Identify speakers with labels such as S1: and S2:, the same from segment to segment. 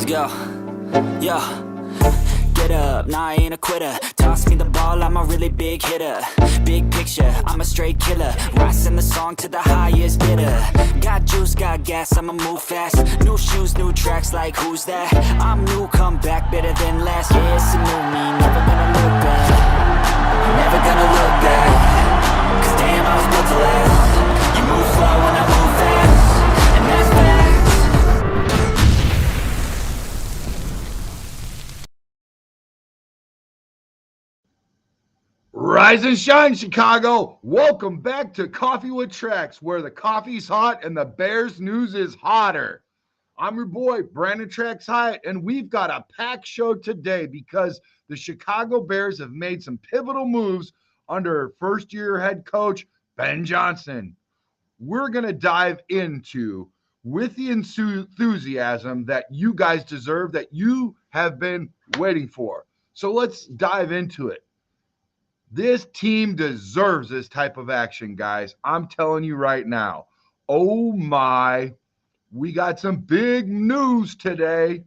S1: Yo, yo, get up, nah I ain't a quitter. Toss me the ball, I'm a really big hitter. Big picture, I'm a straight killer. Rising the song to the highest bidder. Got juice, got gas, I'ma move fast. New shoes, new tracks, like who's that? I'm new, come back, better than last. Yeah, it's a new me, never gonna look back. Never gonna look back. Cause damn, I was built to last. You move slow and I move fast. And that's facts.
S2: Rise and shine, Chicago. Welcome back to Coffee with Trax, where the coffee's hot and the Bears news is hotter. I'm your boy, Brandon Trax Hyatt, and we've got a packed show today because the Chicago Bears have made some pivotal moves under first-year head coach Ben Johnson. We're going to dive into, with the enthusiasm that you guys deserve, that you have been waiting for. So let's dive into it. This team deserves this type of action, guys. I'm telling you right now. Oh my, we got some big news today.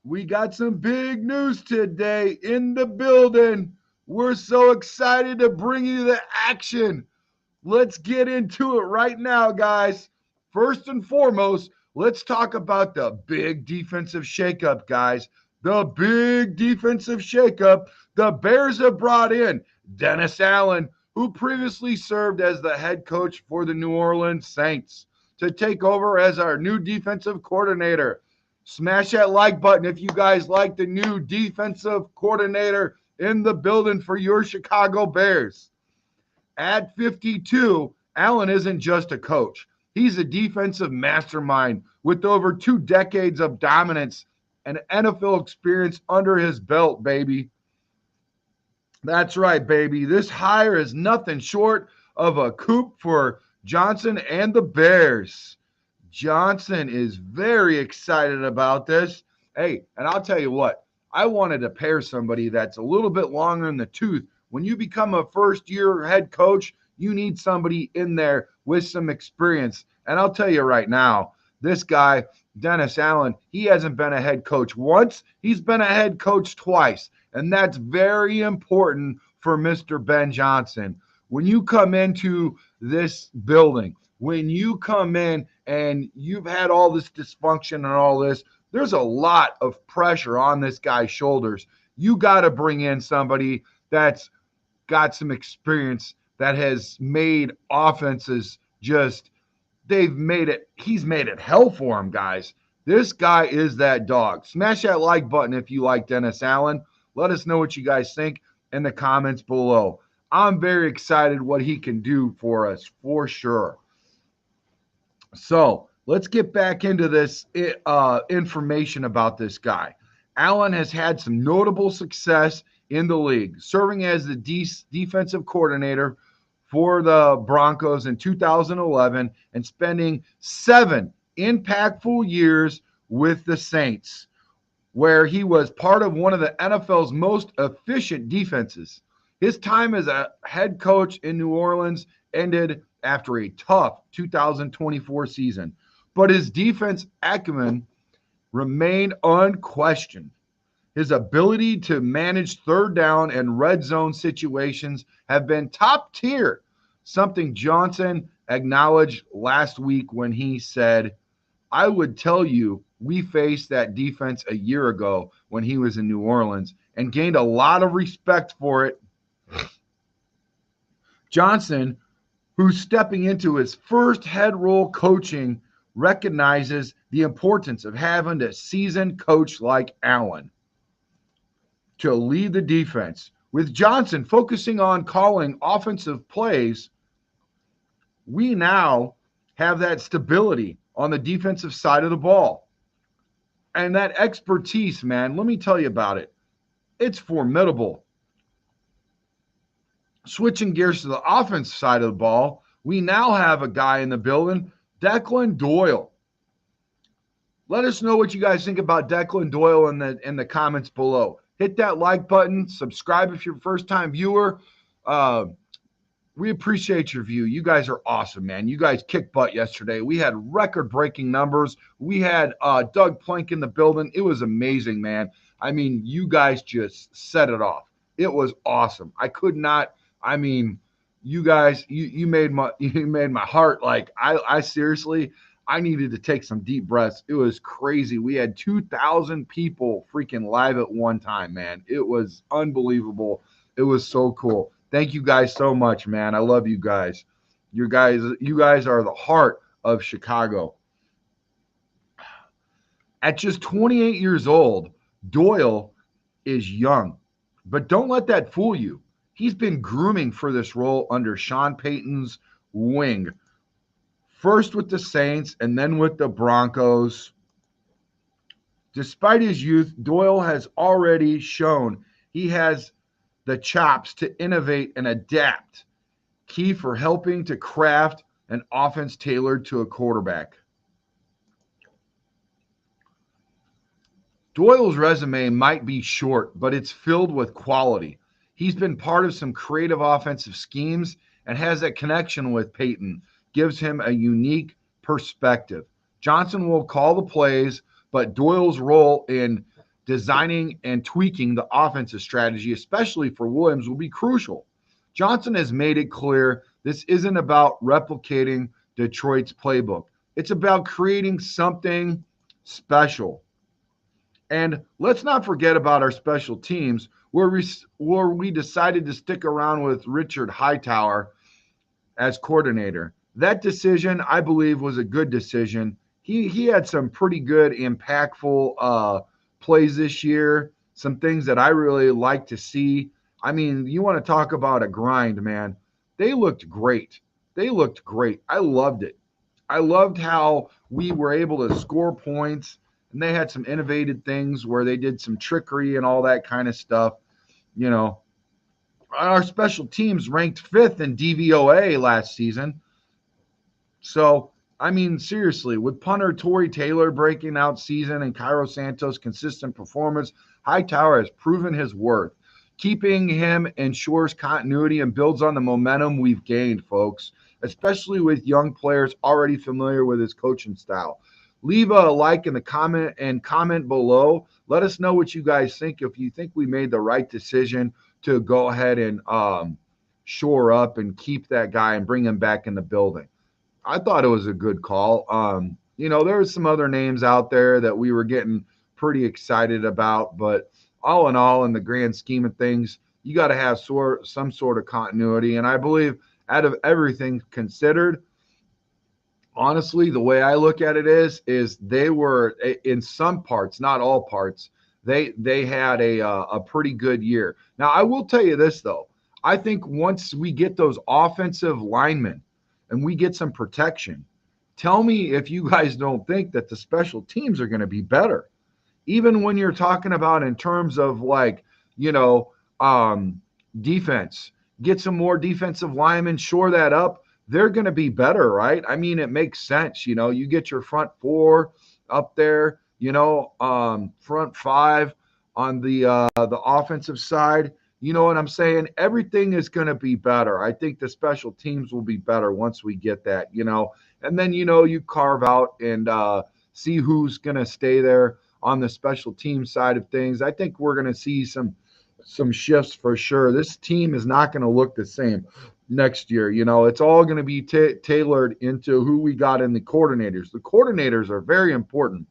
S2: We got some big news today in the building. We're so excited to bring you the action. Let's get into it right now, guys. First and foremost, let's talk about the big defensive shakeup, guys. The big defensive shakeup. The Bears have brought in Dennis Allen, who previously served as the head coach for the New Orleans Saints, to take over as our new defensive coordinator. Smash that like button if you guys like the new defensive coordinator in the building for your Chicago Bears. At 52, Allen isn't just a coach. He's a defensive mastermind with over 2 decades of dominance and NFL experience under his belt, baby. That's right, baby. This hire is nothing short of a coup for Johnson and the Bears. Johnson is very excited about this. Hey, and I'll tell you what, I wanted to pair somebody that's a little bit longer in the tooth. When you become a first-year head coach, you need somebody in there with some experience. And I'll tell you right now, this guy, Dennis Allen, he hasn't been a head coach once. He's been a head coach twice. And that's very important for Mr. Ben Johnson. When you come into this building, when you come in and you've had all this dysfunction and all this, there's a lot of pressure on this guy's shoulders. You got to bring in somebody that's got some experience, that has made offenses just, he's made it hell for him, guys. This guy is that dog. Smash that like button if you like Dennis Allen. Let us know what you guys think in the comments below. I'm very excited what he can do for us, for sure. So let's get back into this information about this guy. Allen has had some notable success in the league, serving as the defensive coordinator for the Broncos in 2011 and spending 7 impactful years with the Saints, where he was part of one of the NFL's most efficient defenses. His time as a head coach in New Orleans ended after a tough 2024 season, but his defense acumen remained unquestioned. His ability to manage third down and red zone situations have been top tier, something Johnson acknowledged last week when he said, "I would tell you we faced that defense a year ago when he was in New Orleans and gained a lot of respect for it." Johnson, who's stepping into his first head role coaching, recognizes the importance of having a seasoned coach like Allen to lead the defense. With Johnson focusing on calling offensive plays, we now have that stability on the defensive side of the ball. And that expertise, man, let me tell you about it. It's formidable. Switching gears to the offense side of the ball, we now have a guy in the building, Declan Doyle. Let us know what you guys think about Declan Doyle in the comments below. Hit that like button. Subscribe if you're a first-time viewer. We appreciate your view. You guys are awesome, man. You guys kicked butt yesterday. We had record-breaking numbers. We had Doug Plank in the building. It was amazing, man. I mean, you guys just set it off. It was awesome. I could not. I mean, you guys, you made my you made my heart like I seriously. I needed to take some deep breaths. It was crazy. We had 2,000 people freaking live at one time, man. It was unbelievable. It was so cool. Thank you guys so much, man. I love you guys. You guys are the heart of Chicago. At just 28 years old, Doyle is young, but don't let that fool you. He's been grooming for this role under Sean Payton's wing. First with the Saints and then with the Broncos. Despite his youth, Doyle has already shown he has the chops to innovate and adapt, key for helping to craft an offense tailored to a quarterback. Doyle's resume might be short, but it's filled with quality. He's been part of some creative offensive schemes and has that connection with Peyton, gives him a unique perspective. Johnson will call the plays, but Doyle's role in designing and tweaking the offensive strategy, especially for Williams, will be crucial. Johnson has made it clear this isn't about replicating Detroit's playbook. It's about creating something special. And let's not forget about our special teams, where we decided to stick around with Richard Hightower as coordinator. That decision, I believe, was a good decision. He had some pretty good, impactful plays this year, some things that I really like to see. I mean, you want to talk about a grind, man. They looked great. They looked great. I loved it. I loved how we were able to score points, and they had some innovative things where they did some trickery and all that kind of stuff. You know, our special teams ranked fifth in DVOA last season. So, I mean, seriously, with punter Torrey Taylor breaking out season and Cairo Santos' consistent performance, Hightower has proven his worth. Keeping him ensures continuity and builds on the momentum we've gained, folks, especially with young players already familiar with his coaching style. Leave a like in the comment below. Let us know what you guys think. If you think we made the right decision to go ahead and shore up and keep that guy and bring him back in the building. I thought it was a good call. There were some other names out there that we were getting pretty excited about, but all in all, in the grand scheme of things, you got to have some sort of continuity. And I believe out of everything considered, honestly, the way I look at it is they were in some parts, not all parts, they had a pretty good year. Now, I will tell you this though. I think once we get those offensive linemen and we get some protection, tell me if you guys don't think that the special teams are going to be better. Even when you're talking about in terms of defense, get some more defensive linemen, shore that up. They're going to be better, right? I mean, it makes sense. You get your front four up there, front five on the offensive side. You know what I'm saying? Everything is going to be better. I think the special teams will be better once we get that, and then, you carve out and see who's going to stay there on the special team side of things. I think we're going to see some shifts for sure. This team is not going to look the same next year. It's all going to be tailored into who we got in the coordinators. The coordinators are very important.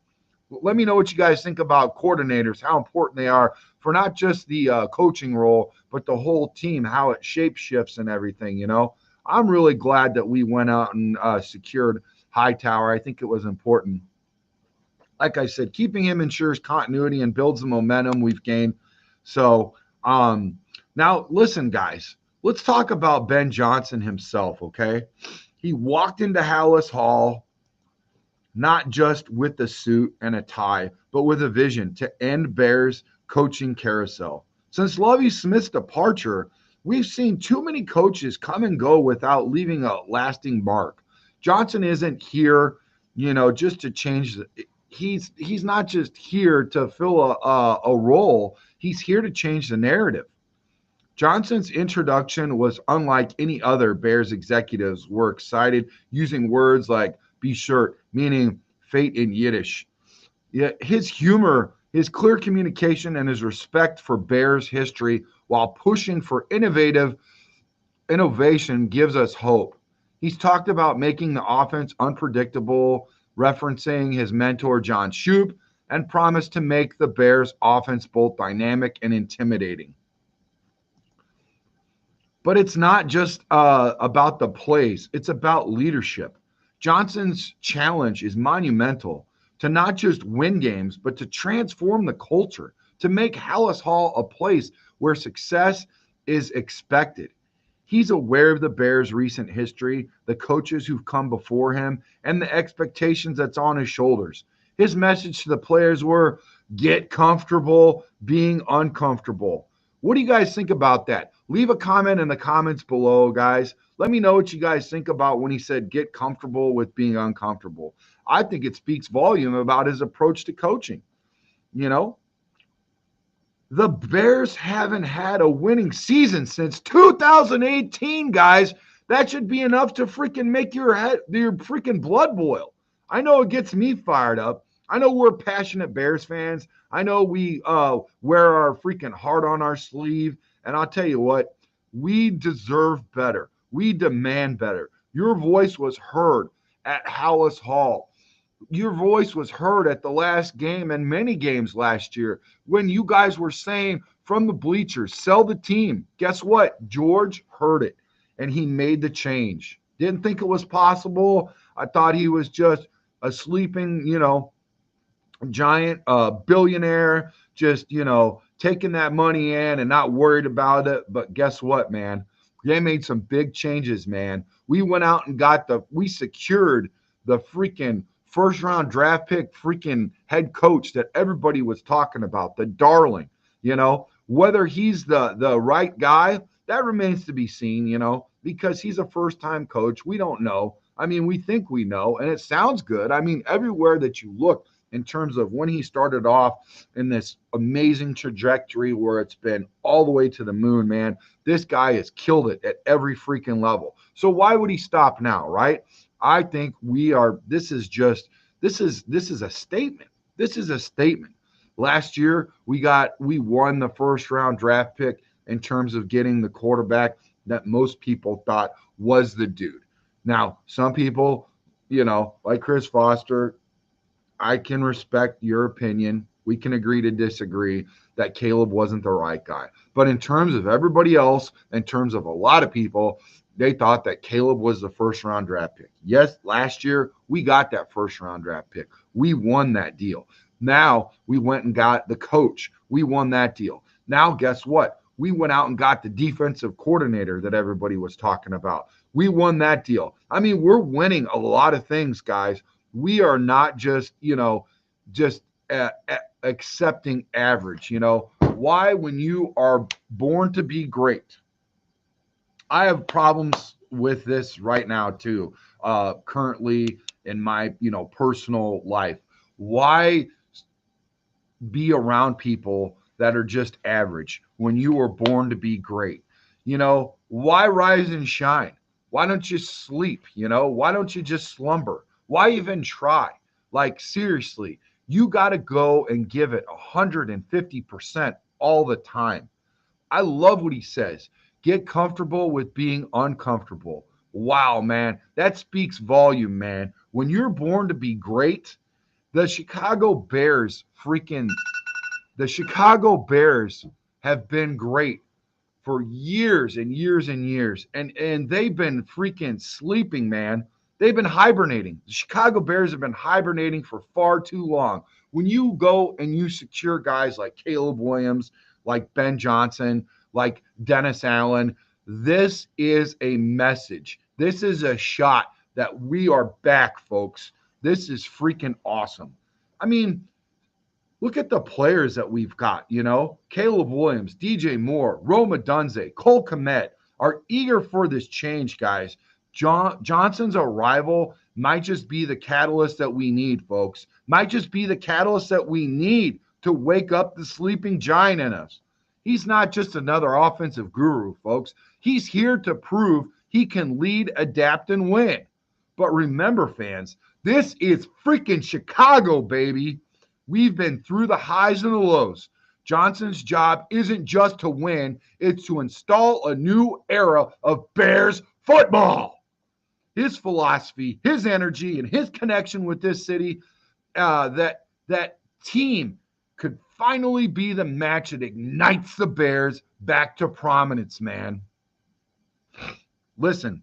S2: Let me know what you guys think about coordinators, how important they are for not just the coaching role, but the whole team, how it shape shifts and everything. I'm really glad that we went out and secured Hightower. I think it was important. Like I said, keeping him ensures continuity and builds the momentum we've gained. So now listen, guys, let's talk about Ben Johnson himself, okay? He walked into Hallis Hall not just with a suit and a tie, but with a vision to end Bears coaching carousel. Since Lovie Smith's departure, we've seen too many coaches come and go without leaving a lasting mark. Johnson isn't here, just to change he's not just here to fill a role. He's here to change the narrative. Johnson's introduction was unlike any other Bears executives were excited, using words like be sure, meaning fate in Yiddish. Yeah, his humor, his clear communication, and his respect for Bears history while pushing for innovation gives us hope. He's talked about making the offense unpredictable, referencing his mentor John Shoup, and promised to make the Bears offense both dynamic and intimidating. But it's not just about the plays, it's about leadership. Johnson's challenge is monumental to not just win games, but to transform the culture, to make Hallis Hall a place where success is expected. He's aware of the Bears' recent history, the coaches who've come before him, and the expectations that's on his shoulders. His message to the players were get comfortable being uncomfortable. What do you guys think about that? Leave a comment in the comments below, guys. Let me know what you guys think about when he said get comfortable with being uncomfortable. I think it speaks volume about his approach to coaching. You know, the Bears haven't had a winning season since 2018, guys. That should be enough to freaking make your freaking blood boil. I know it gets me fired up. I know we're passionate Bears fans. I know we wear our freaking heart on our sleeve. And I'll tell you what, we deserve better. We demand better. Your voice was heard at Hallis Hall. Your voice was heard at the last game and many games last year when you guys were saying from the bleachers, sell the team. Guess what? George heard it and he made the change. Didn't think it was possible. I thought he was just a sleeping, giant billionaire, just, taking that money in and not worried about it. But guess what, man? They made some big changes, man. We went out and we secured the freaking first round draft pick freaking head coach that everybody was talking about, the darling. Whether he's the right guy, that remains to be seen, because he's a first time coach. We don't know. I mean, we think we know, and it sounds good. I mean, everywhere that you look in terms of when he started off in this amazing trajectory where it's been all the way to the moon, man, this guy has killed it at every freaking level. So why would he stop now, right? I think this is a statement. This is a statement. Last year, we won the first round draft pick in terms of getting the quarterback that most people thought was the dude. Now, some people, like Chris Foster, I can respect your opinion. We can agree to disagree that Caleb wasn't the right guy. But in terms of everybody else, in terms of a lot of people, they thought that Caleb was the first round draft pick. Yes, last year we got that first round draft pick. We won that deal. Now we went and got the coach. We won that deal. Now guess what? We went out and got the defensive coordinator that everybody was talking about. We won that deal. I mean, we're winning a lot of things, guys. We are not just, accepting average. Why, when you are born to be great? I have problems with this right now too. Currently in my, personal life, why be around people that are just average when you were born to be great? Why rise and shine? Why don't you sleep? Why don't you just slumber? Why even try? Like, seriously, you got to go and give it 150% all the time. I love what he says. Get comfortable with being uncomfortable. Wow, man. That speaks volume, man. When you're born to be great, the Chicago Bears have been great for years and years and years. And they've been freaking sleeping, man. They've been hibernating. The Chicago Bears have been hibernating for far too long. When you go and you secure guys like Caleb Williams, like Ben Johnson, like Dennis Allen, this is a message. This is a shot that we are back, folks. This is freaking awesome. I mean, look at the players that we've got, Caleb Williams, DJ Moore, Roma Dunze, Cole Kmet are eager for this change, guys. Johnson's arrival might just be the catalyst that we need, folks. Might just be the catalyst that we need to wake up the sleeping giant in us. He's not just another offensive guru, folks. He's here to prove he can lead, adapt, and win. But remember, fans, this is freaking Chicago, baby. We've been through the highs and the lows. Johnson's job isn't just to win, it's to install a new era of Bears football. His philosophy, his energy, and his connection with this city, that team could finally be the match that ignites the Bears back to prominence, man. Listen,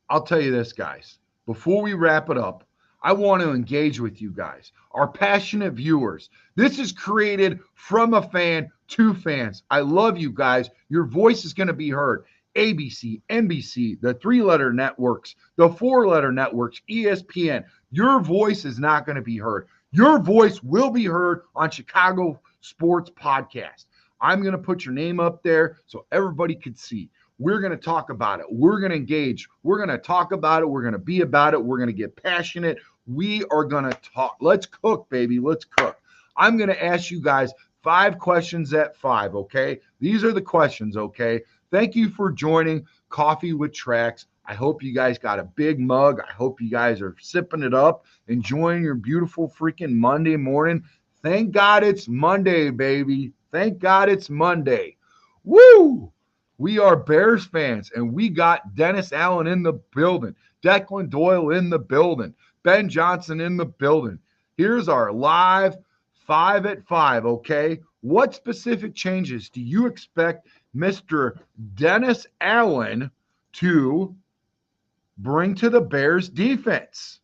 S2: I'll tell you this, guys. Before we wrap it up, I want to engage with you guys, our passionate viewers. This is created from a fan to fans. I love you guys. Your voice is going to be heard. ABC, NBC, the 3-letter networks, the 4-letter networks, ESPN. Your voice is not going to be heard. Your voice will be heard on Chicago Sports Podcast. I'm going to put your name up there so everybody could see. We're going to talk about it. We're going to engage. We're going to talk about it. We're going to be about it. We're going to get passionate. We are going to talk. Let's cook, baby. Let's cook. I'm going to ask you guys 5 questions at 5, okay? These are the questions, okay? Thank you for joining Coffee with Tracks. I hope you guys got a big mug. I hope you guys are sipping it up, enjoying your beautiful freaking Monday morning. Thank God it's Monday, baby. Thank God it's Monday. Woo! We are Bears fans, and we got Dennis Allen in the building, Declan Doyle in the building, Ben Johnson in the building. Here's our live 5 at 5, okay? What specific changes do you expect Mr. Dennis Allen to bring to the Bears defense?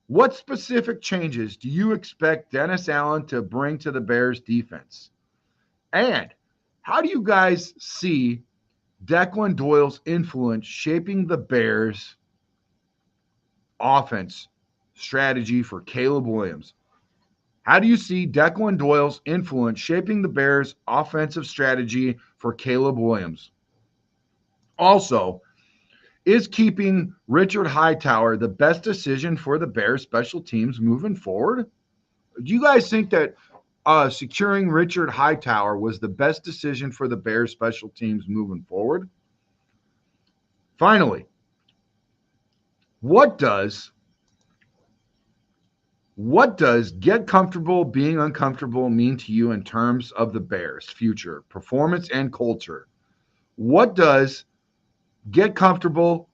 S2: What specific changes do you expect Dennis Allen to bring to the Bears defense? And how do you guys see Declan Doyle's influence shaping the Bears offense strategy for Caleb Williams? How do you see Declan Doyle's influence shaping the Bears offensive strategy for Caleb Williams? Also, is keeping Richard Hightower the best decision for the Bears special teams moving forward? Do you guys think that securing Richard Hightower was the best decision for the Bears special teams moving forward? Finally, what does get comfortable being uncomfortable mean to you in terms of the Bears' future, performance, and culture? What does get comfortable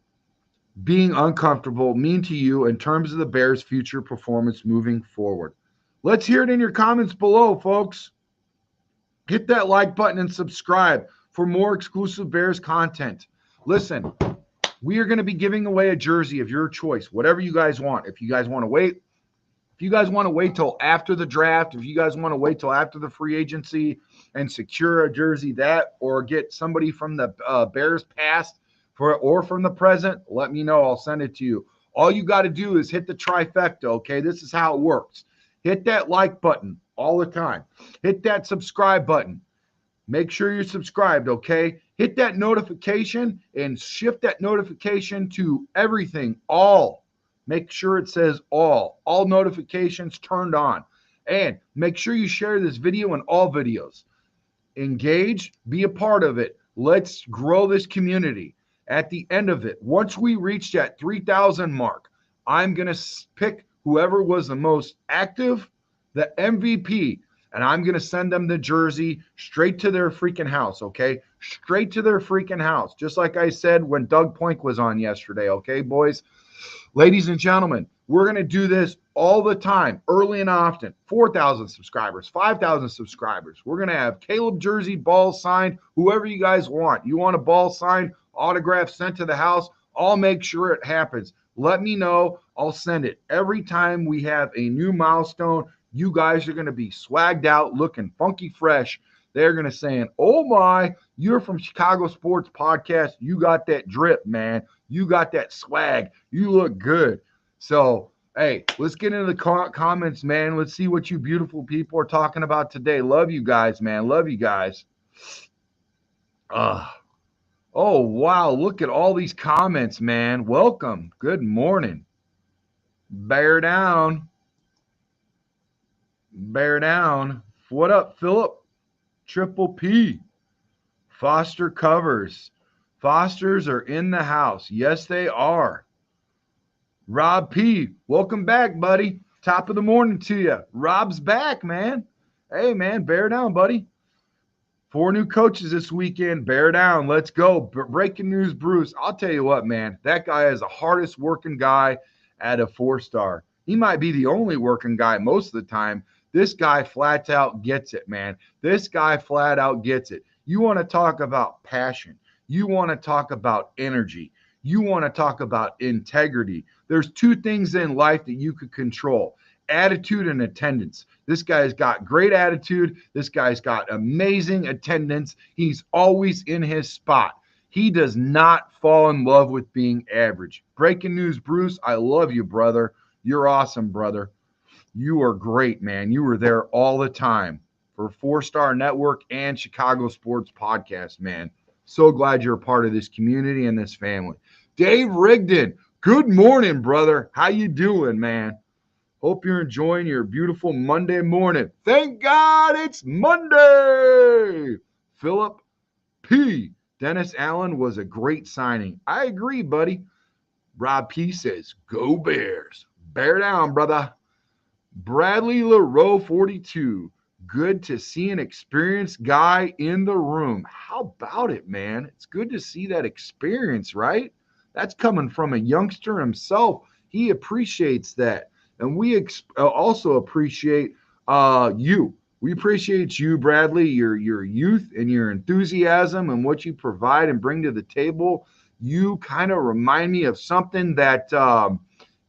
S2: being uncomfortable mean to you in terms of the Bears' future performance moving forward? Let's hear it in your comments below, folks. Hit that like button and subscribe for more exclusive Bears content. Listen, we are going to be giving away a jersey of your choice, whatever you guys want. If you guys want to wait, till after the draft, if you guys want to wait till after the free agency and secure a jersey or get somebody from the Bears past or from the present, let me know. I'll send it to you. All you got to do is hit the trifecta, okay? This is how it works. Hit that like button all the time. Hit that subscribe button. Make sure you're subscribed, okay? Hit that notification and shift that notification to everything, all. Make sure it says all notifications turned on. And make sure you share this video and all videos. Engage, be a part of it. Let's grow this community. At the end of it, once we reach that 3,000 mark, I'm going to pick whoever was the most active, the MVP, and I'm going to send them the jersey straight to their freaking house, okay? Straight to their freaking house, just like I said when Doug Plank was on yesterday, okay, boys? Ladies and gentlemen, we're going to do this all the time, early and often. 4,000 subscribers, 5,000 subscribers. We're going to have Caleb jersey, ball signed, whoever you guys want. You want a ball signed, autograph sent to the house, I'll make sure it happens. Let me know. I'll send it. Every time we have a new milestone, you guys are going to be swagged out, looking funky fresh. They're going to say, oh my, you're from Chicago Sports Podcast. You got that drip, man. You got that swag. You look good. So, hey, let's get into the comments, man. Let's see what you beautiful people are talking about today. Love you guys, man. Love you guys. Oh, wow. Look at all these comments, man. Welcome. Good morning. Bear down. Bear down. What up, Philip? Triple P. Foster covers. Fosters are in the house. Yes, they are. Rob P. Welcome back, buddy. Top of the morning to you. Rob's back, man. Hey, man, bear down, buddy. 4 new coaches this weekend. Bear down. Let's go. Breaking news, Bruce. I'll tell you what, man. That guy is the hardest working guy at a 4-star. He might be the only working guy most of the time. This guy flat out gets it, man. This guy flat out gets it. You want to talk about passion. You want to talk about energy. You want to talk about integrity. There's 2 things in life that you could control: attitude and attendance. This guy's got great attitude. This guy's got amazing attendance. He's always in his spot. He does not fall in love with being average. Breaking news, Bruce. I love you, brother. You're awesome, brother. You are great, man. You were there all the time for 4-Star Network and Chicago Sports Podcast, man. So glad you're a part of this community and this family. Dave Rigdon, good morning, brother. How you doing, man? Hope you're enjoying your beautiful Monday morning. Thank God it's Monday. Philip P. Dennis Allen was a great signing. I agree, buddy. Rob P. says, go Bears. Bear down, brother. Bradley LaRoe, 42. Good to see an experienced guy in the room. How about it, man? It's good to see that experience, right? That's coming from a youngster himself. He appreciates that. And we also appreciate you. We appreciate you, Bradley, your youth and your enthusiasm and what you provide and bring to the table. You kind of remind me of something that, Bill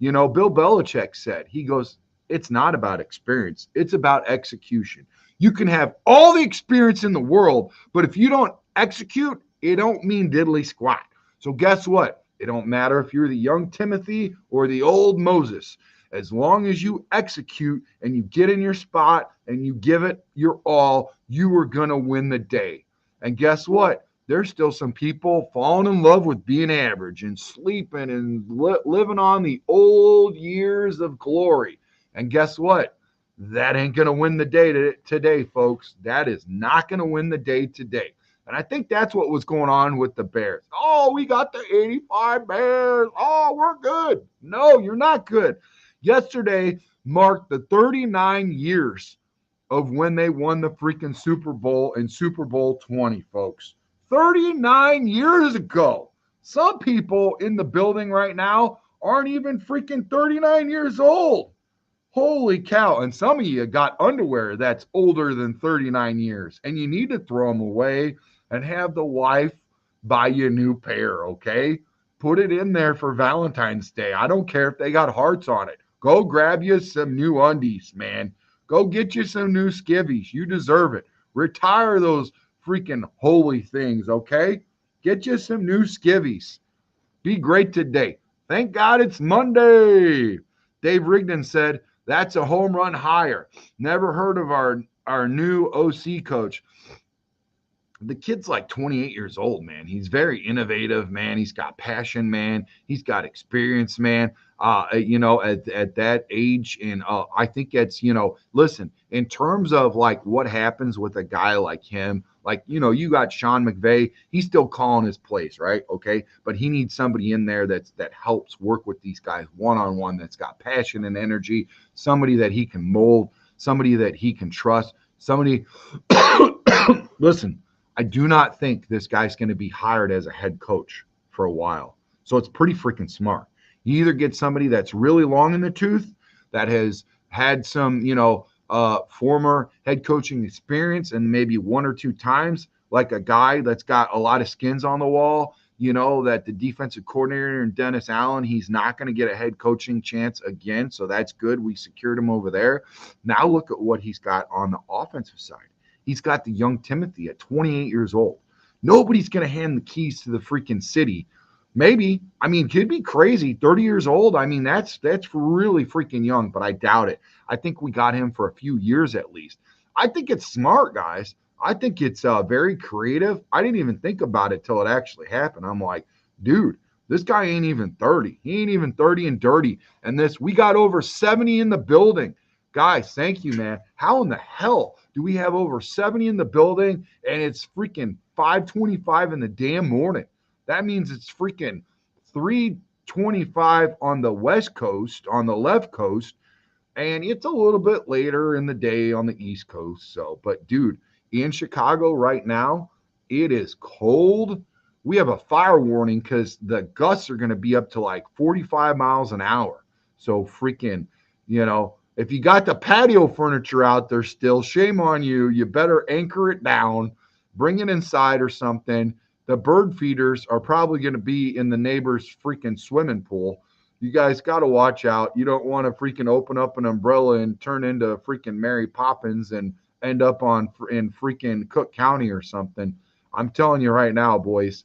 S2: Belichick said. He goes, it's not about experience. It's about execution. You can have all the experience in the world, but if you don't execute, it don't mean diddly squat. So guess what? It don't matter if you're the young Timothy or the old Moses. As long as you execute and you get in your spot and you give it your all, you are going to win the day. And guess what? There's still some people falling in love with being average and sleeping and living on the old years of glory. And guess what? That ain't going to win the day today, folks. That is not going to win the day today. And I think that's what was going on with the Bears. Oh, we got the 85 Bears. Oh, we're good. No, you're not good. Yesterday marked the 39 years of when they won the freaking Super Bowl in Super Bowl 20, folks. 39 years ago. Some people in the building right now aren't even freaking 39 years old. Holy cow. And some of you got underwear that's older than 39 years, and you need to throw them away and have the wife buy you a new pair, okay? Put it in there for Valentine's Day. I don't care if they got hearts on it. Go grab you some new undies, man. Go get you some new skivvies. You deserve it. Retire those freaking holy things, okay? Get you some new skivvies. Be great today. Thank God it's Monday. Dave Rigdon said, that's a home run hire. Never heard of our new OC coach. The kid's like 28 years old, man. He's very innovative, man. He's got passion, man. He's got experience, man. At that age. And I think it's, listen, in terms of like what happens with a guy like him, like, you got Sean McVay, he's still calling his plays, right? Okay. But he needs somebody in there that helps work with these guys one-on-one, that's got passion and energy, somebody that he can mold, somebody that he can trust, somebody, listen, I do not think this guy's going to be hired as a head coach for a while. So it's pretty freaking smart. You either get somebody that's really long in the tooth, that has had some, former head coaching experience and maybe 1 or 2 times, like a guy that's got a lot of skins on the wall, that the defensive coordinator and Dennis Allen, he's not going to get a head coaching chance again. So that's good. We secured him over there. Now look at what he's got on the offensive side. He's got the young Timothy at 28 years old. Nobody's going to hand the keys to the freaking city. Maybe. I mean, could be crazy. 30 years old. I mean, that's really freaking young, but I doubt it. I think we got him for a few years at least. I think it's smart, guys. I think it's very creative. I didn't even think about it till it actually happened. I'm like, dude, this guy ain't even 30. He ain't even 30 and dirty. And we got over 70 in the building. Guys, thank you, man. How in the hell do we have over 70 in the building and it's freaking 5:25 in the damn morning? That means it's freaking 3:25 on the West Coast, on the left coast, and it's a little bit later in the day on the East Coast. So, but dude, in Chicago right now, it is cold. We have a fire warning because the gusts are going to be up to like 45 miles an hour. So, freaking, if you got the patio furniture out there still, shame on you. You better anchor it down, bring it inside or something. The bird feeders are probably going to be in the neighbor's freaking swimming pool. You guys got to watch out. You don't want to freaking open up an umbrella and turn into freaking Mary Poppins and end up in freaking Cook County or something. I'm telling you right now, boys,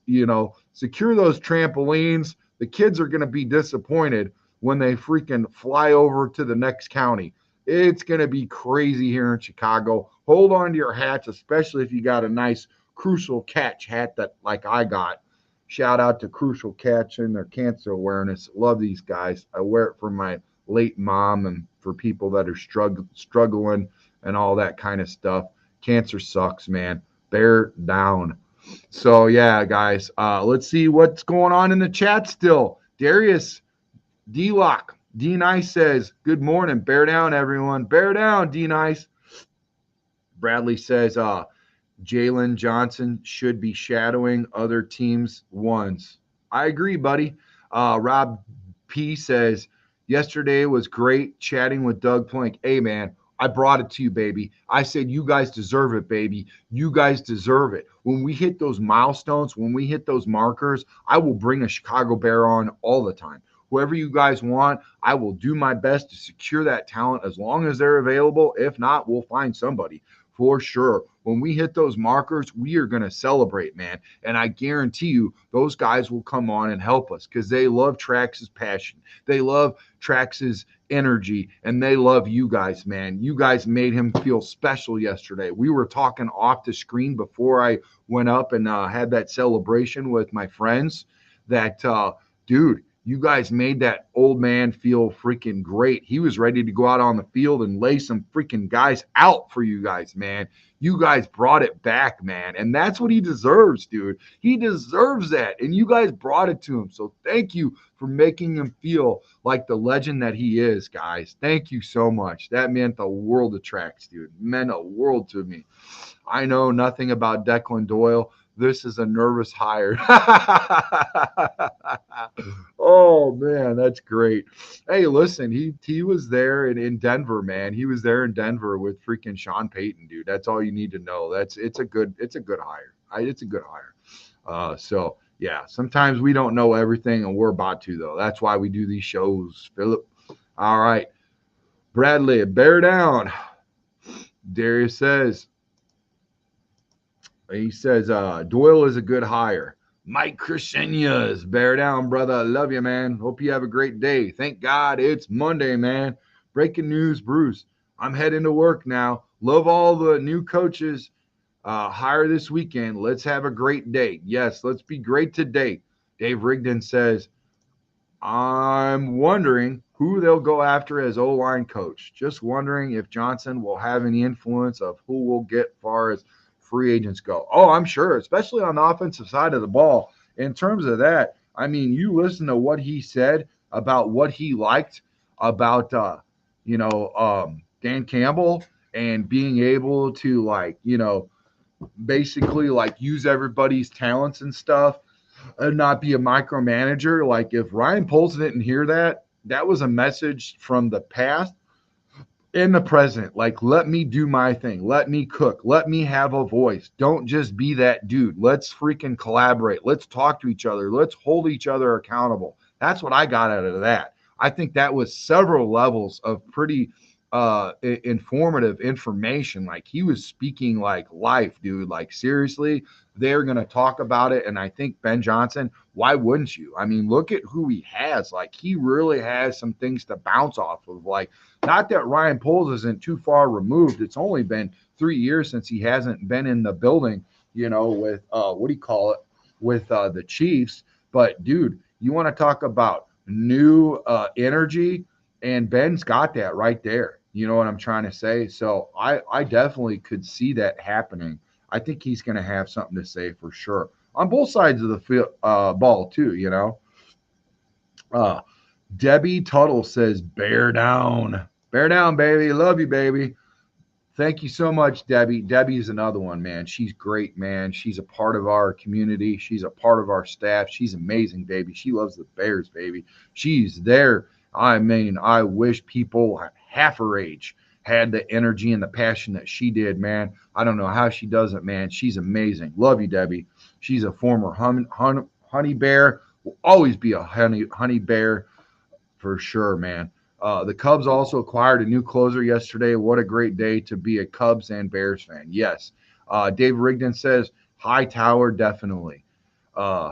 S2: secure those trampolines. The kids are going to be disappointed when they freaking fly over to the next county. It's going to be crazy here in Chicago. Hold on to your hats, especially if you got a nice Crucial Catch hat that like I got. Shout out to Crucial Catch and their cancer awareness. Love these guys. I wear it for my late mom and for people that are struggling and all that kind of stuff. Cancer sucks, man. Bear down. So yeah, guys, let's see what's going on in the chat still. Darius D-Lock, D-Nice says, good morning. Bear down, everyone. Bear down, D-Nice. Bradley says, Jalen Johnson should be shadowing other teams' ones. I agree, buddy. Rob P says, yesterday was great chatting with Doug Plank. Hey, man, I brought it to you, baby. I said, you guys deserve it, baby. You guys deserve it. When we hit those milestones, when we hit those markers, I will bring a Chicago Bear on all the time. Whoever you guys want, I will do my best to secure that talent as long as they're available. If not, we'll find somebody for sure. When we hit those markers, we are going to celebrate, man. And I guarantee you, those guys will come on and help us because they love Trax's passion. They love Trax's energy, and they love you guys, man. You guys made him feel special yesterday. We were talking off the screen before I went up and had that celebration with my friends that, dude, you guys made that old man feel freaking great. He was ready to go out on the field and lay some freaking guys out for you guys, man. You guys brought it back, man. And that's what he deserves, dude. He deserves that. And you guys brought it to him. So thank you for making him feel like the legend that he is, guys. Thank you so much. That meant the world of Trax, dude. It meant a world to me. I know nothing about Declan Doyle. This is a nervous hire. Oh man, that's great. Hey, listen, he was there in Denver, man. He was there in Denver with freaking Sean Payton, dude. That's all you need to know. It's a good hire. It's a good hire. So yeah, sometimes we don't know everything, and we're about to though. That's why we do these shows, Philip. All right, Bradley, bear down. Darius says. He says, Doyle is a good hire. Mike Crescenias, bear down, brother. I love you, man. Hope you have a great day. Thank God it's Monday, man. Breaking news, Bruce. I'm heading to work now. Love all the new coaches. Hire this weekend. Let's have a great day. Yes, let's be great today. Dave Rigdon says, I'm wondering who they'll go after as O-line coach. Just wondering if Johnson will have any influence of who will get far as free agents go. Oh, I'm sure, especially on the offensive side of the ball. In terms of that, I mean, you listen to what he said about what he liked about, Dan Campbell and being able to basically use everybody's talents and stuff and not be a micromanager. Like if Ryan Poles didn't hear that, that was a message from the past in the present. Like, let me do my thing. Let me cook. Let me have a voice. Don't just be that dude. Let's freaking collaborate. Let's talk to each other. Let's hold each other accountable. That's what I got out of that. I think that was several levels of pretty informative information. Like he was speaking like life, dude. Like seriously, they're going to talk about it. And I think Ben Johnson, why wouldn't you? I mean, look at who he has. Like he really has some things to bounce off of. Like, not that Ryan Poles isn't too far removed. It's only been 3 years since he hasn't been in the building, with with the Chiefs. But dude, you want to talk about new energy, and Ben's got that right there. You know what I'm trying to say? So I definitely could see that happening. I think he's going to have something to say for sure on both sides of the field, ball too. Uh, Debbie Tuttle says, bear down, baby. Love you, baby. Thank you so much, Debbie. Debbie is another one, man. She's great, man. She's a part of our community. She's a part of our staff. She's amazing, baby. She loves the Bears, baby. She's there. I mean, I wish people half her age had the energy and the passion that she did, man. I don't know how she does it, man. She's amazing. Love you, Debbie. She's a former honey bear. Will always be a honey bear for sure, man. The Cubs also acquired a new closer yesterday. What a great day to be a Cubs and Bears fan. Yes. Dave Rigdon says, High Tower, definitely. Uh,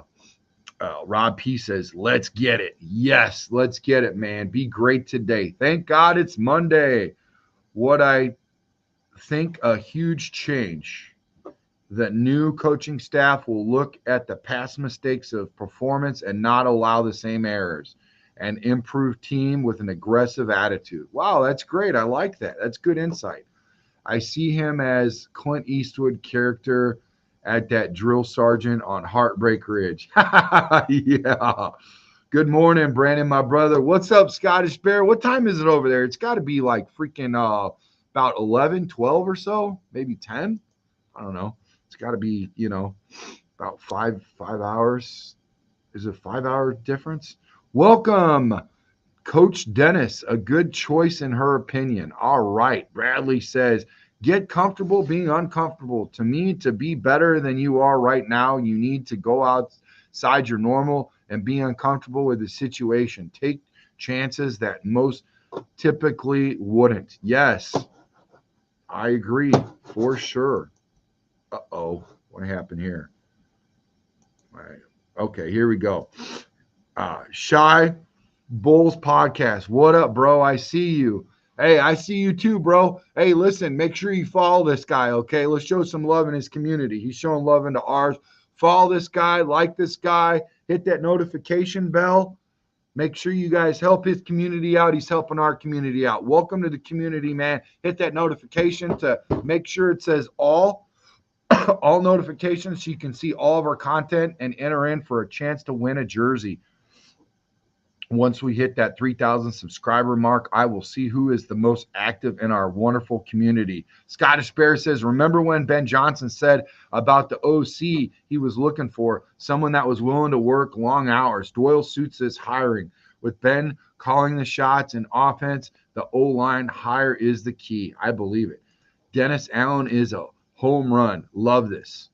S2: Rob P says, let's get it. Yes, let's get it, man. Be great today. Thank God it's Monday. What I think a huge change. The new coaching staff will look at the past mistakes of performance and not allow the same errors and improve team with an aggressive attitude. Wow, that's great. I like that. That's good insight. I see him as Clint Eastwood character at that drill sergeant on Heartbreak Ridge. Yeah. Good morning, Brandon, my brother. What's up, Scottish Bear? What time is it over there? It's got to be like freaking about 11, 12 or so, maybe 10. I don't know. It's got to be, about 5 hours. Is it 5 hour difference? Welcome, Coach Dennis. A good choice in her opinion. All right. Bradley says, get comfortable being uncomfortable. To me, to be better than you are right now, you need to go outside your normal and be uncomfortable with the situation. Take chances that most typically wouldn't. Yes, I agree for sure. Uh-oh, what happened here? All right. Okay, here we go. Shy Bulls podcast. What up, bro? I see you. Hey, I see you too, bro. Hey, listen, make sure you follow this guy, okay? Let's show some love in his community. He's showing love into ours. Follow this guy, like this guy, hit that notification bell. Make sure you guys help his community out. He's helping our community out. Welcome to the community, man. Hit that notification to make sure it says all notifications so you can see all of our content and enter in for a chance to win a jersey. Once we hit that 3,000 subscriber mark, I will see who is the most active in our wonderful community. Scottish Bear says, remember when Ben Johnson said about the OC he was looking for? Someone that was willing to work long hours. Doyle suits this hiring. With Ben calling the shots in offense, the O-line hire is the key. I believe it. Dennis Allen is a home run. Love this.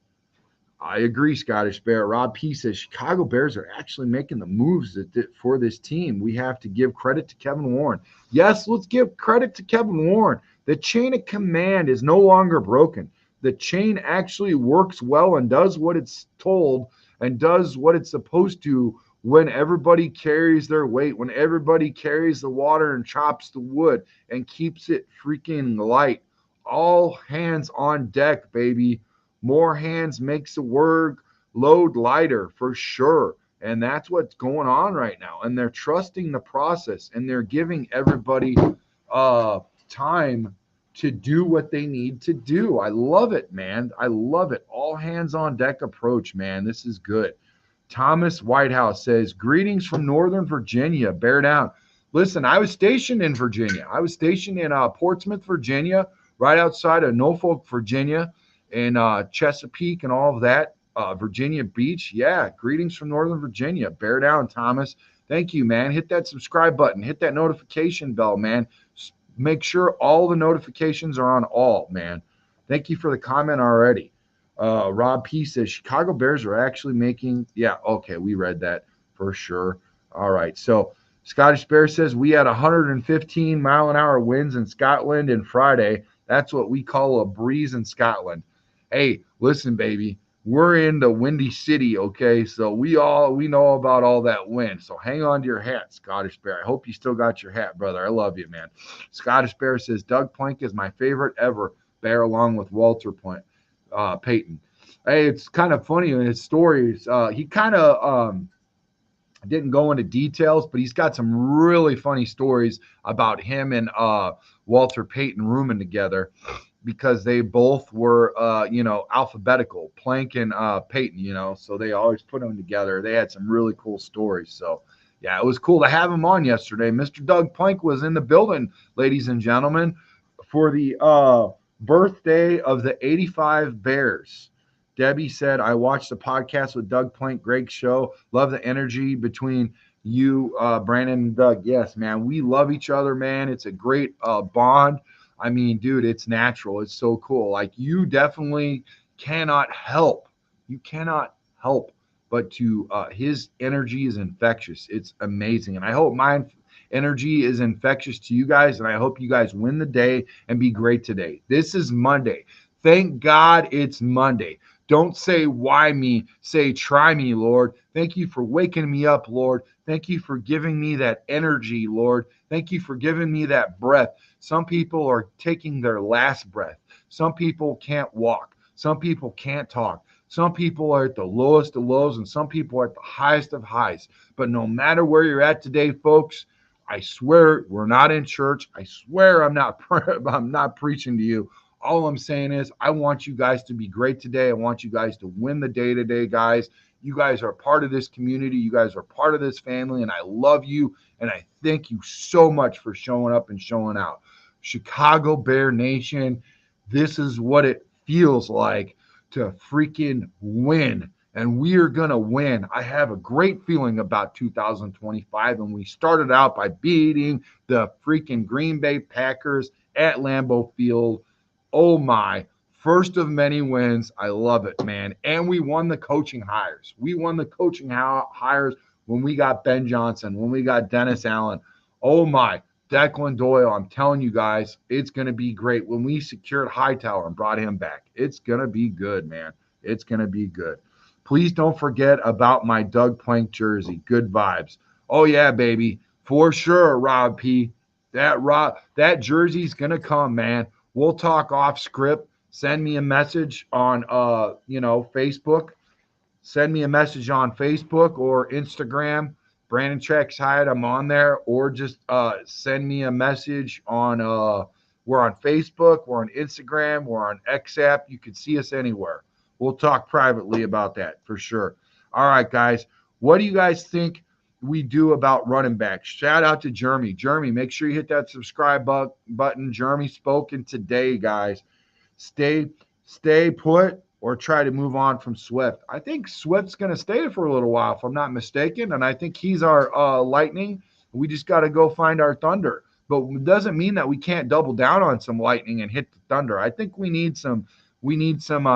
S2: I agree, Scottish Bear. Rob P says Chicago Bears are actually making the moves for this team. We have to give credit to Kevin Warren. Yes, let's give credit to Kevin Warren. The chain of command is no longer broken. The chain actually works well and does what it's told and does what it's supposed to when everybody carries their weight, when everybody carries the water and chops the wood and keeps it freaking light. All hands on deck, baby. More hands makes the load lighter for sure. And that's what's going on right now. And they're trusting the process and they're giving everybody time to do what they need to do. I love it, man. I love it. All hands on deck approach, man. This is good. Thomas Whitehouse says, greetings from Northern Virginia. Bear down. Listen, I was stationed in Virginia. I was stationed in Portsmouth, Virginia, right outside of Norfolk, Virginia, and Chesapeake and all of that. Virginia Beach. Yeah, greetings from Northern Virginia. Bear down, Thomas. Thank you, man. Hit that subscribe button. Hit that notification bell, man. Make sure all the notifications are on all, man. Thank you for the comment already. Rob P says Chicago Bears are actually making. Yeah, okay, we read that for sure. All right, so Scottish Bear says we had 115 mile an hour winds in Scotland and Friday. That's what we call a breeze in Scotland. Hey, listen, baby, we're in the Windy City, okay? So we know about all that wind. So hang on to your hat, Scottish Bear. I hope you still got your hat, brother. I love you, man. Scottish Bear says Doug Plank is my favorite ever. Bear along with Walter Payton. Hey, it's kind of funny in his stories. He kind of Didn't go into details, but he's got some really funny stories about him and Walter Payton rooming together because they both were, alphabetical, Plank and Payton, so they always put them together. They had some really cool stories. So, yeah, it was cool to have him on yesterday. Mr. Doug Plank was in the building, ladies and gentlemen, for the birthday of the 85 Bears. Debbie said, I watched the podcast with Doug Plank. Great show. Love the energy between you, Brandon and Doug. Yes, man. We love each other, man. It's a great bond. I mean, dude, it's natural. It's so cool. Like, you definitely cannot help. You cannot help but to, his energy is infectious. It's amazing. And I hope my energy is infectious to you guys. And I hope you guys win the day and be great today. This is Monday. Thank God it's Monday. Don't say, why me? Say, try me, Lord. Thank you for waking me up, Lord. Thank you for giving me that energy, Lord. Thank you for giving me that breath. Some people are taking their last breath. Some people can't walk. Some people can't talk. Some people are at the lowest of lows, and some people are at the highest of highs. But no matter where you're at today, folks, I swear we're not in church. I swear I'm not preaching to you. All I'm saying is I want you guys to be great today. I want you guys to win the day today, guys. You guys are part of this community. You guys are part of this family, and I love you. And I thank you so much for showing up and showing out. Chicago Bear Nation, this is what it feels like to freaking win. And we are going to win. I have a great feeling about 2025. And we started out by beating the freaking Green Bay Packers at Lambeau Field. Oh my, first of many wins. I love it, man. And we won the coaching hires. We won the coaching hires when we got Ben Johnson, when we got Dennis Allen. Oh my, Declan Doyle. I'm telling you guys, it's going to be great. When we secured Hightower and brought him back, it's going to be good, man. It's going to be good. Please don't forget about my Doug Plank jersey. Good vibes. Oh yeah, baby. For sure, Rob P. That jersey's going to come, man. We'll talk off script. Send me a message on Facebook. Send me a message on Facebook or Instagram. Brandon Tracks Hyatt, I'm on there. Or just send me a message on we're on Facebook, we're on Instagram, we're on XApp. You can see us anywhere. We'll talk privately about that for sure. All right, guys. What do you guys think we do about running backs? Shout out to Jeremy. Jeremy, make sure you hit that subscribe button. Jeremy spoken today, guys. Stay put or try to move on from Swift. I think Swift's going to stay for a little while, if I'm not mistaken, and I think he's our Lightning. We just got to go find our Thunder. But it doesn't mean that we can't double down on some Lightning and hit the Thunder. I think we need some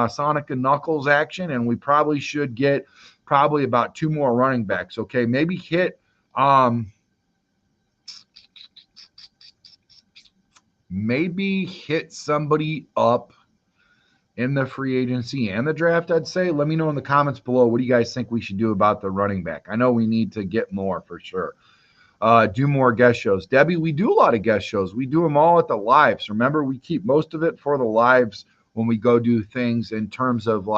S2: Sonic and Knuckles action, and we probably should get about 2 more running backs. Okay, maybe hit somebody up in the free agency and the draft, I'd say. Let me know in the comments below, what do you guys think we should do about the running back? I know we need to get more for sure. Do more guest shows. Debbie, we do a lot of guest shows. We do them all at the lives. Remember, we keep most of it for the lives when we go do things in terms of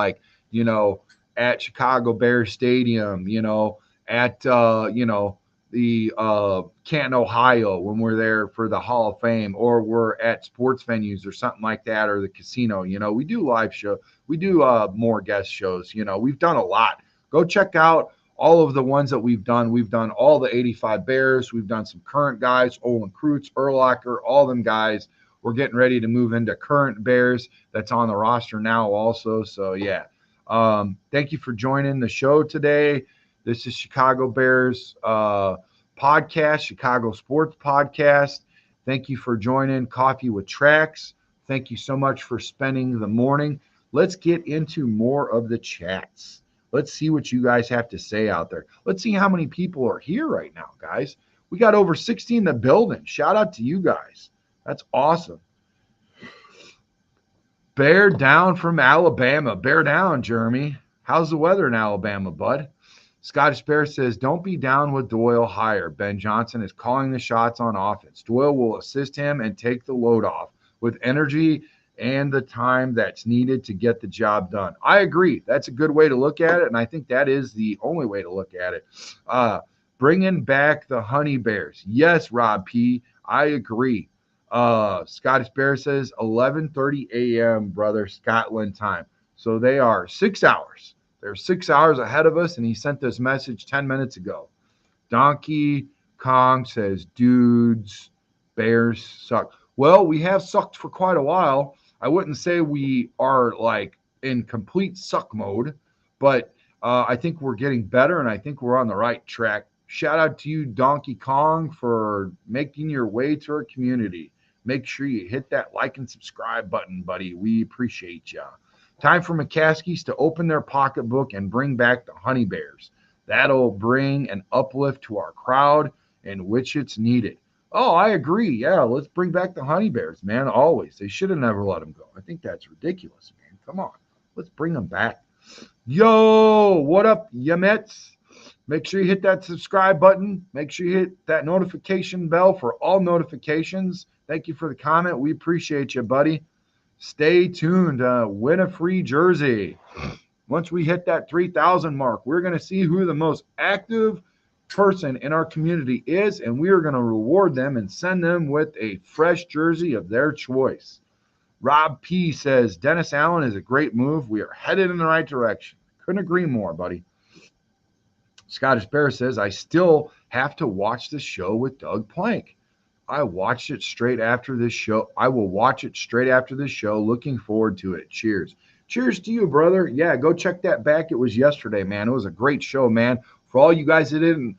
S2: at Chicago Bears Stadium, at, the Canton, Ohio, when we're there for the Hall of Fame, or we're at sports venues or something like that, or the casino. We do live show. We do more guest shows. We've done a lot. Go check out all of the ones that we've done. We've done all the 85 Bears. We've done some current guys, Olin Kreutz, Urlacher, all them guys. We're getting ready to move into current Bears that's on the roster now also. So, yeah. Thank you for joining the show today. This is Chicago Bears podcast, Chicago Sports Podcast. Thank you for joining Coffee with Tracks. Thank you so much for spending the morning. Let's get into more of the chats. Let's see what you guys have to say out there. Let's see how many people are here right now, guys. We got over 60 in the building. Shout out to you guys. That's awesome. Bear down from Alabama. Bear down, Jeremy. How's the weather in Alabama, bud? Scottish Bear says, don't be down with Doyle hire. Ben Johnson is calling the shots on offense. Doyle will assist him and take the load off with energy and the time that's needed to get the job done. I agree. That's a good way to look at it, and I think that is the only way to look at it. Bringing back the Honey Bears. Yes, Rob P. I agree. Scottish Bear says 11:30 a.m. brother Scotland time. So they are 6 hours. They're 6 hours ahead of us, and he sent this message 10 minutes ago. Donkey Kong says, dudes, Bears suck. Well, we have sucked for quite a while. I wouldn't say we are like in complete suck mode, but I think we're getting better and I think we're on the right track. Shout out to you, Donkey Kong, for making your way to our community. Make sure you hit that like and subscribe button, buddy. We appreciate you. Time for McCaskies to open their pocketbook and bring back the Honey Bears. That'll bring an uplift to our crowd in which it's needed. Oh, I agree. Yeah, let's bring back the Honey Bears, man. Always. They should have never let them go. I think that's ridiculous, man. Come on. Let's bring them back. Yo, what up, Yemets? Make sure you hit that subscribe button. Make sure you hit that notification bell for all notifications. Thank you for the comment. We appreciate you, buddy. Stay tuned. Win a free jersey. Once we hit that 3,000 mark, we're going to see who the most active person in our community is, and we are going to reward them and send them with a fresh jersey of their choice. Rob P says, Dennis Allen is a great move. We are headed in the right direction. Couldn't agree more, buddy. Scottish Bear says, I still have to watch the show with Doug Plank. I watched it straight after this show. I will watch it straight after this show. Looking forward to it. Cheers. Cheers to you, brother. Yeah, go check that back. It was yesterday, man. It was a great show, man. For all you guys that didn't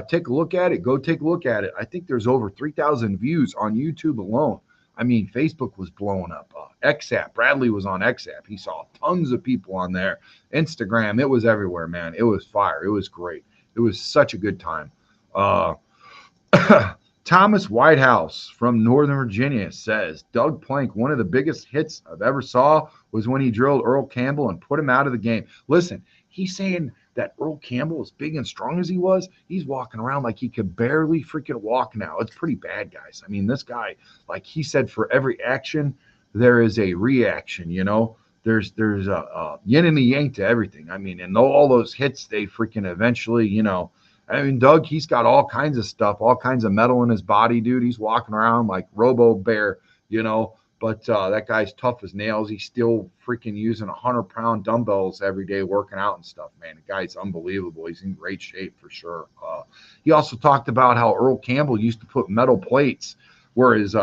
S2: take a look at it, go take a look at it. I think there's over 3,000 views on YouTube alone. I mean, Facebook was blowing up. XApp, Bradley was on XApp. He saw tons of people on there. Instagram, it was everywhere, man. It was fire. It was great. It was such a good time. Thomas Whitehouse from Northern Virginia says, Doug Plank, one of the biggest hits I've ever saw was when he drilled Earl Campbell and put him out of the game. Listen, he's saying that Earl Campbell, as big and strong as he was, he's walking around like he could barely freaking walk now. It's pretty bad, guys. I mean, this guy, like he said, for every action, there is a reaction, you know? There's a yin and a yang to everything. I mean, and all those hits, they freaking eventually, you know, I mean, Doug, he's got all kinds of stuff, all kinds of metal in his body, dude. He's walking around like Robo Bear, you know. But that guy's tough as nails. He's still freaking using 100-pound dumbbells every day working out and stuff, man. The guy's unbelievable. He's in great shape for sure. He also talked about how Earl Campbell used to put metal plates where his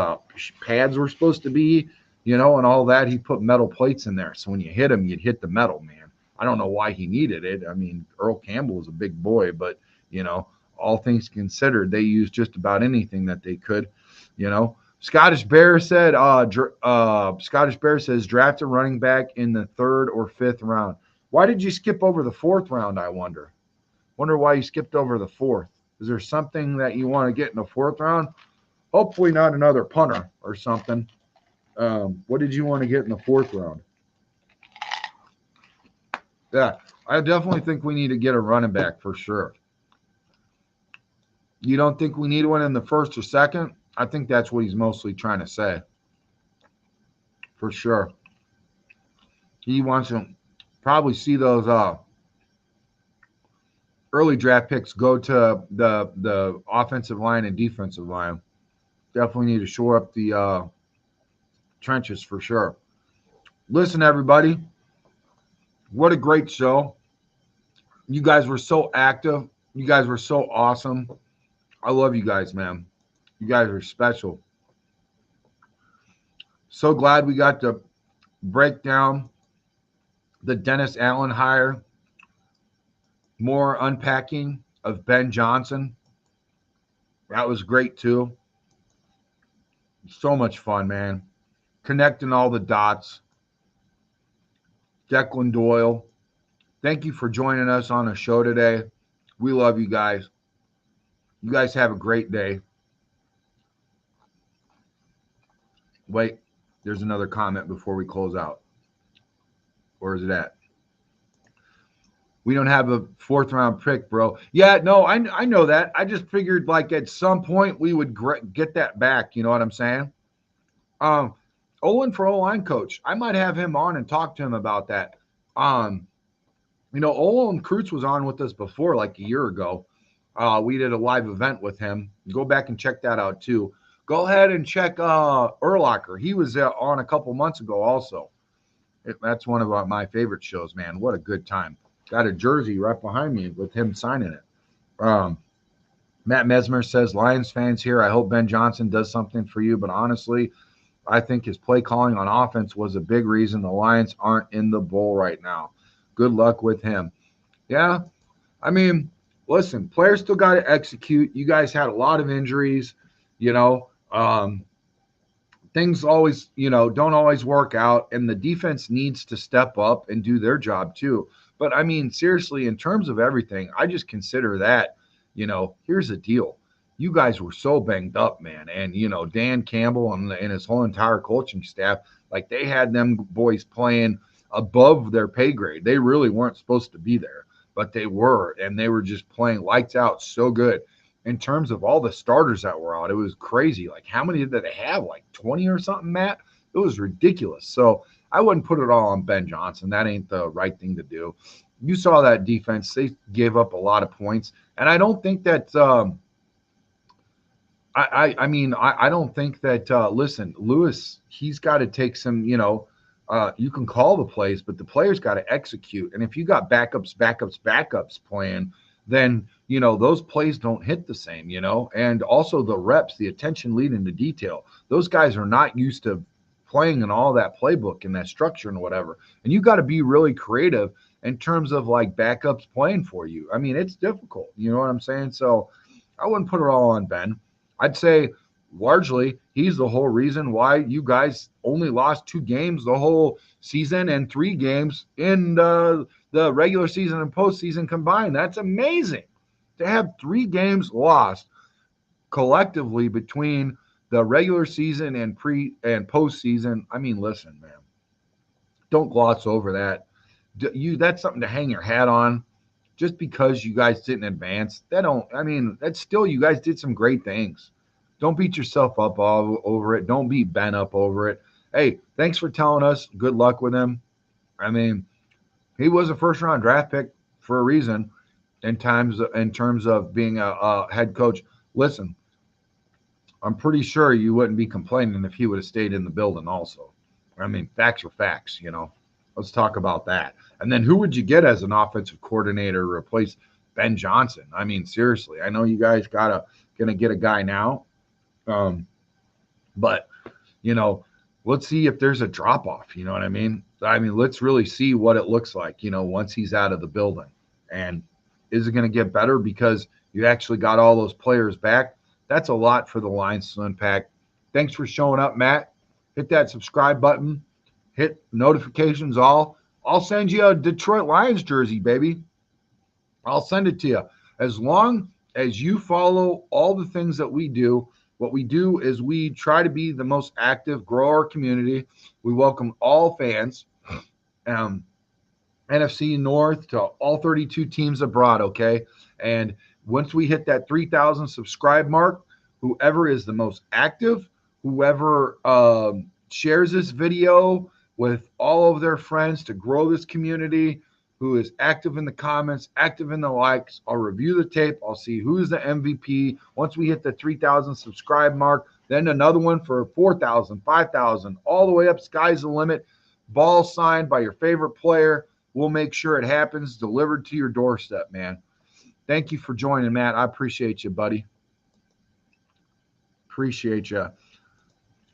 S2: pads were supposed to be, you know, and all that. He put metal plates in there. So when you hit him, you'd hit the metal, man. I don't know why he needed it. I mean, Earl Campbell was a big boy, but you know, all things considered, they used just about anything that they could, you know. Scottish Bear said, Scottish Bear says, draft a running back in the 3rd or 5th round. Why did you skip over the 4th round, I wonder? Wonder why you skipped over the 4th. Is there something that you want to get in the 4th round? Hopefully not another punter or something. What did you want to get in the 4th round? Yeah, I definitely think we need to get a running back for sure. You don't think we need one in the 1st or 2nd? I think that's what he's mostly trying to say. For sure. He wants to probably see those early draft picks go to the offensive line and defensive line. Definitely need to shore up the trenches for sure. Listen, everybody. What a great show. You guys were so active. You guys were so awesome. I love you guys, man. You guys are special. So glad we got to break down the Dennis Allen hire. More unpacking of Ben Johnson. That was great, too. So much fun, man. Connecting all the dots. Declan Doyle. Thank you for joining us on the show today. We love you guys. You guys have a great day. Wait, there's another comment before we close out. Where is it at? We don't have a 4th round pick, bro. Yeah, no, I know that. I just figured like at some point we would get that back. You know what I'm saying? Olin for O-line coach. I might have him on and talk to him about that. You know, Olin Kreutz was on with us before like a year ago. We did a live event with him. Go back and check that out too. Go ahead and check Urlacher. He was on a couple months ago also. That's one of my favorite shows, man. What a good time. Got a jersey right behind me with him signing it. Um, Matt Mesmer says, Lions fans here, I hope Ben Johnson does something for you. But honestly, I think his play calling on offense was a big reason the Lions aren't in the bowl right now. Good luck with him. Yeah, I mean, listen, players still got to execute. You guys had a lot of injuries, you know. Things always, don't always work out, and the defense needs to step up and do their job too. But I mean, seriously, in terms of everything, I just consider that, here's the deal. You guys were so banged up, man. And, Dan Campbell and his whole entire coaching staff, like they had them boys playing above their pay grade. They really weren't supposed to be there, but they were, and they were just playing lights out so good in terms of all the starters that were out. It was crazy. Like, how many did they have? Like 20 or something, Matt? It was ridiculous. So I wouldn't put it all on Ben Johnson. That ain't the right thing to do. You saw that defense. They gave up a lot of points. And I don't think that I don't think that listen, Lewis, he's got to take some, you can call the plays, but the players got to execute. And if you got backups playing, then those plays don't hit the same, and also the reps, the attention leading to detail. Those guys are not used to playing in all that playbook and that structure and whatever. And you got to be really creative in terms of like backups playing for you. I mean, it's difficult. You know what I'm saying? So I wouldn't put it all on Ben. I'd say largely he's the whole reason why you guys only lost 2 games the whole season and 3 games in the regular season and postseason combined. That's amazing to have 3 games lost collectively between the regular season and and postseason. I mean, listen, man, don't gloss over that. That's something to hang your hat on. Just because you guys didn't advance, that's still, you guys did some great things. Don't beat yourself up all over it. Don't beat Ben up over it. Hey, thanks for telling us. Good luck with him. I mean, he was a first round draft pick for a reason in terms of being a head coach. Listen, I'm pretty sure you wouldn't be complaining if he would have stayed in the building also. I mean, facts are facts, Let's talk about that. And then who would you get as an offensive coordinator to replace Ben Johnson? I mean, seriously, I know you guys gonna get a guy now, but let's see if there's a drop off. You know what I mean? Let's really see what it looks like. Once he's out of the building, and is it going to get better because you actually got all those players back? That's a lot for the Lions to unpack. Thanks for showing up, Matt. Hit that subscribe button. Hit notifications all. I'll send you a Detroit Lions jersey, baby. I'll send it to you. As long as you follow all the things that we do, what we do is we try to be the most active, grow our community. We welcome all fans, NFC North to all 32 teams abroad, okay? And once we hit that 3,000 subscribe mark, whoever is the most active, whoever shares this video with all of their friends to grow this community, who is active in the comments, active in the likes, I'll review the tape. I'll see who's the MVP. Once we hit the 3,000 subscribe mark, then another one for 4,000, 5,000, all the way up. Sky's the limit. Ball signed by your favorite player. We'll make sure it happens, delivered to your doorstep, man. Thank you for joining, Matt. I appreciate you, buddy. Appreciate you.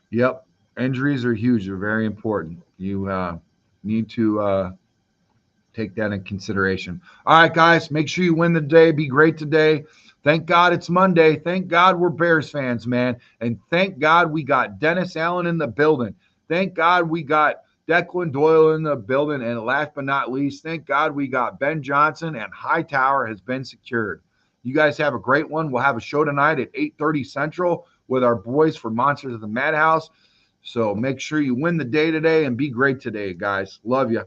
S2: Yep. Injuries are huge. They're very important. You need to take that in consideration. All right, guys, make sure you win the day. Be great today. Thank God it's Monday. Thank God we're Bears fans, man. And thank God we got Dennis Allen in the building. Thank God we got Declan Doyle in the building. And last but not least, thank God we got Ben Johnson, and Hightower has been secured. You guys have a great one. We'll have a show tonight at 8:30 Central with our boys for Monsters of the Madhouse. So make sure you win the day today and be great today, guys. Love you.